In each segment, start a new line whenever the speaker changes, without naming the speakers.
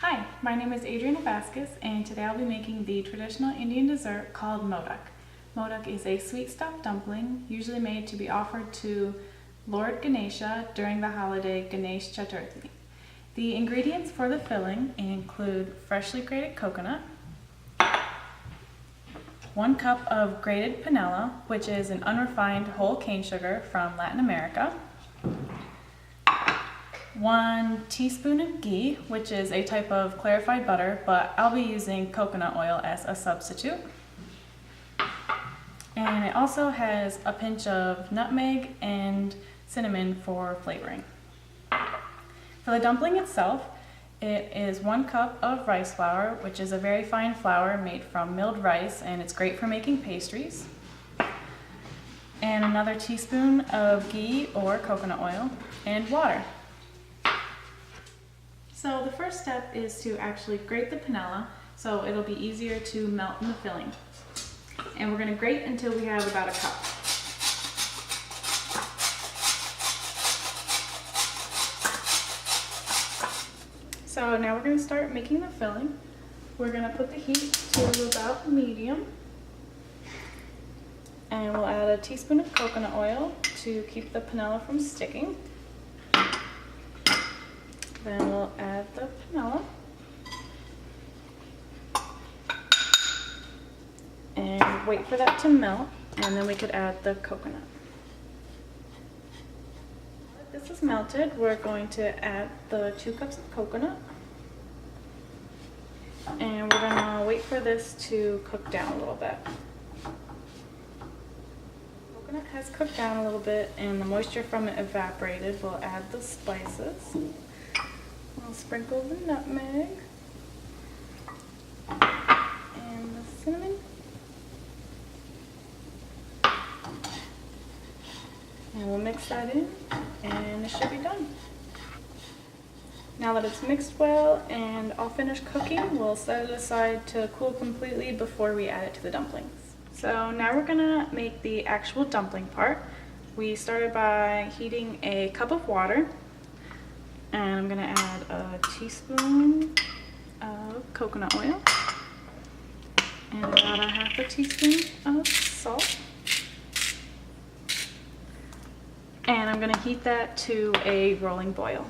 Hi, my name is Adriana Vasquez, and today I'll be making the traditional Indian dessert called Modak. Modak is a sweet stuffed dumpling, usually made to be offered to Lord Ganesha during the holiday Ganesh Chaturthi. The ingredients for the filling include freshly grated coconut, 1 cup of grated panela, which is an unrefined whole cane sugar from Latin America, 1 teaspoon of ghee, which is a type of clarified butter, but I'll be using coconut oil as a substitute. And it also has a pinch of nutmeg and cinnamon for flavoring. For the dumpling itself, it is 1 cup of rice flour, which is a very fine flour made from milled rice, and it's great for making pastries. And another teaspoon of ghee or coconut oil and water. So the first step is to actually grate the panela so it'll be easier to melt in the filling. And we're going to grate until we have about a cup. So now we're going to start making the filling. We're going to put the heat to about medium. And we'll add a teaspoon of coconut oil to keep the panela from sticking. Then we'll add the panela and wait for that to melt, and then we could add the coconut. Now that this is melted, we're going to add the 2 cups of coconut, and we're going to wait for this to cook down a little bit. Coconut has cooked down a little bit and the moisture from it evaporated. We'll add the spices. I'll sprinkle the nutmeg and the cinnamon. And we'll mix that in and it should be done. Now that it's mixed well and all finished cooking, we'll set it aside to cool completely before we add it to the dumplings. So now we're gonna make the actual dumpling part. We started by heating a cup of water. And I'm going to add a teaspoon of coconut oil and about a half a teaspoon of salt. And I'm going to heat that to a rolling boil.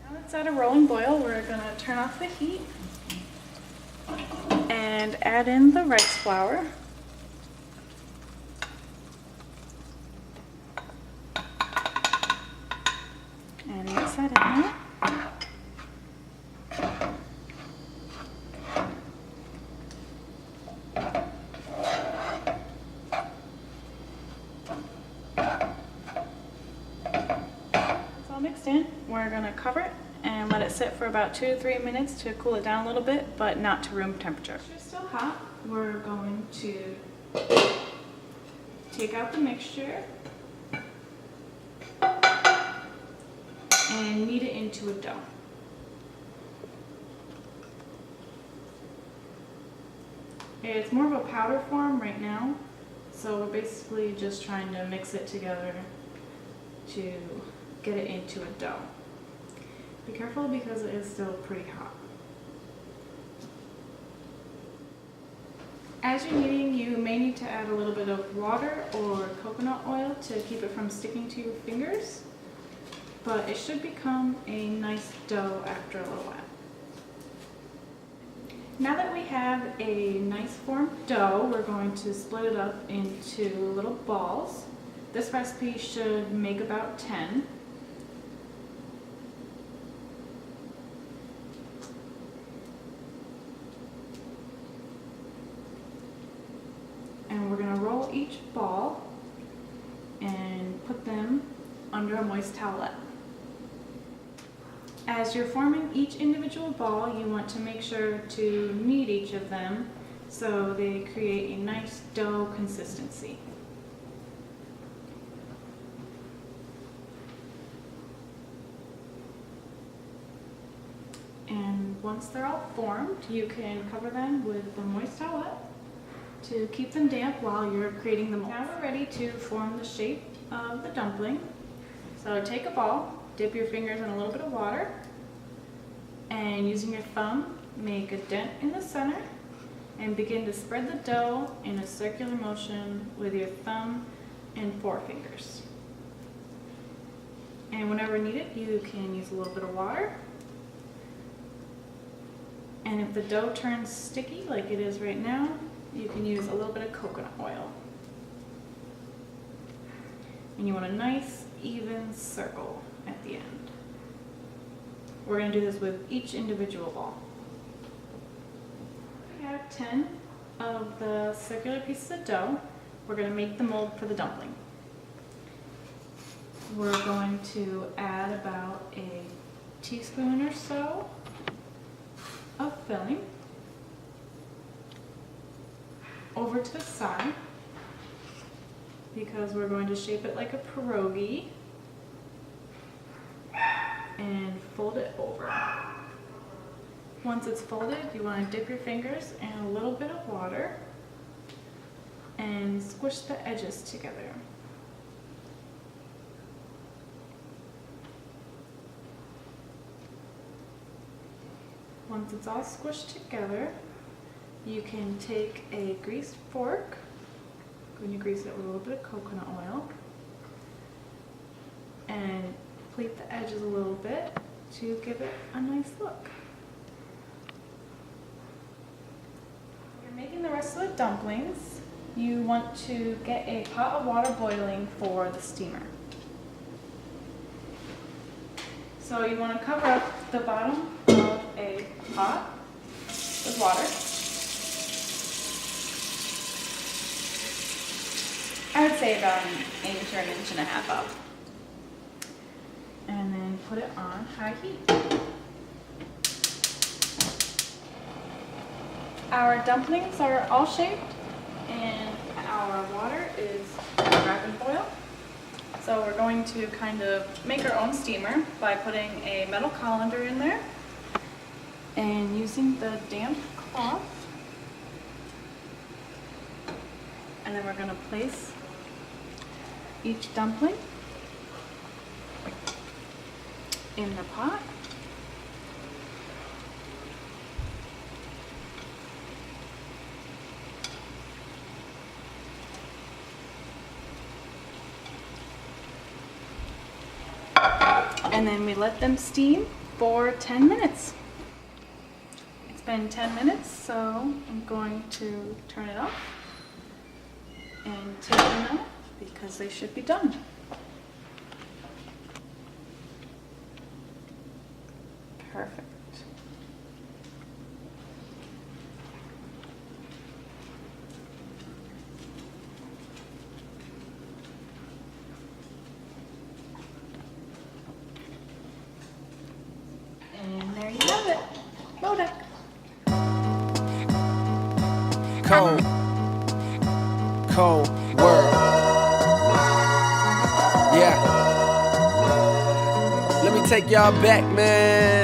Now it's at a rolling boil, we're going to turn off the heat and add in the rice flour. And mix that in there. It's all mixed in. We're going to cover it and let it sit for about 2 to 3 minutes to cool it down a little bit, but not to room temperature. If it's still hot, we're going to take out the mixture and knead it into a dough. It's more of a powder form right now, so we're basically just trying to mix it together to get it into a dough. Be careful because it is still pretty hot. As you're kneading, you may need to add a little bit of water or coconut oil to keep it from sticking to your fingers. But it should become a nice dough after a little while. Now that we have a nice formed dough, we're going to split it up into little balls. This recipe should make about 10. And we're going to roll each ball and put them under a moist towelette. As you're forming each individual ball, you want to make sure to knead each of them so they create a nice dough consistency. And once they're all formed, you can cover them with the moist towelette to keep them damp while you're creating the mold. Now we're ready to form the shape of the dumpling. So take a ball, dip your fingers in a little bit of water, And using your thumb, make a dent in the center and begin to spread the dough in a circular motion with your thumb and forefingers. And whenever needed, you can use a little bit of water. And if the dough turns sticky like it is right now, you can use a little bit of coconut oil. And you want a nice, even circle at the end. We're going to do this with each individual ball. We have 10 of the circular pieces of dough. We're going to make the mold for the dumpling. We're going to add about a teaspoon or so of filling over to the side because we're going to shape it like a pierogi and fold it over. Once it's folded, you want to dip your fingers in a little bit of water and squish the edges together. Once it's all squished together, you can take a greased fork, going to grease it with a little bit of coconut oil, and pleat the edges a little bit to give it a nice look. When you're making the rest of the dumplings, you want to get a pot of water boiling for the steamer. So you want to cover up the bottom of a pot with water. I would say about an inch or an inch and a half up. And then put it on high heat. Our dumplings are all shaped and our water is wrapping foil. So we're going to kind of make our own steamer by putting a metal colander in there and using the damp cloth. And then we're going to place each dumpling in the pot. And then we let them steam for 10 minutes. It's been 10 minutes, so I'm going to turn it off and take them out because they should be done. Perfect. And there you have it, Modak.
Cold world. Yeah. Let me take y'all back, man.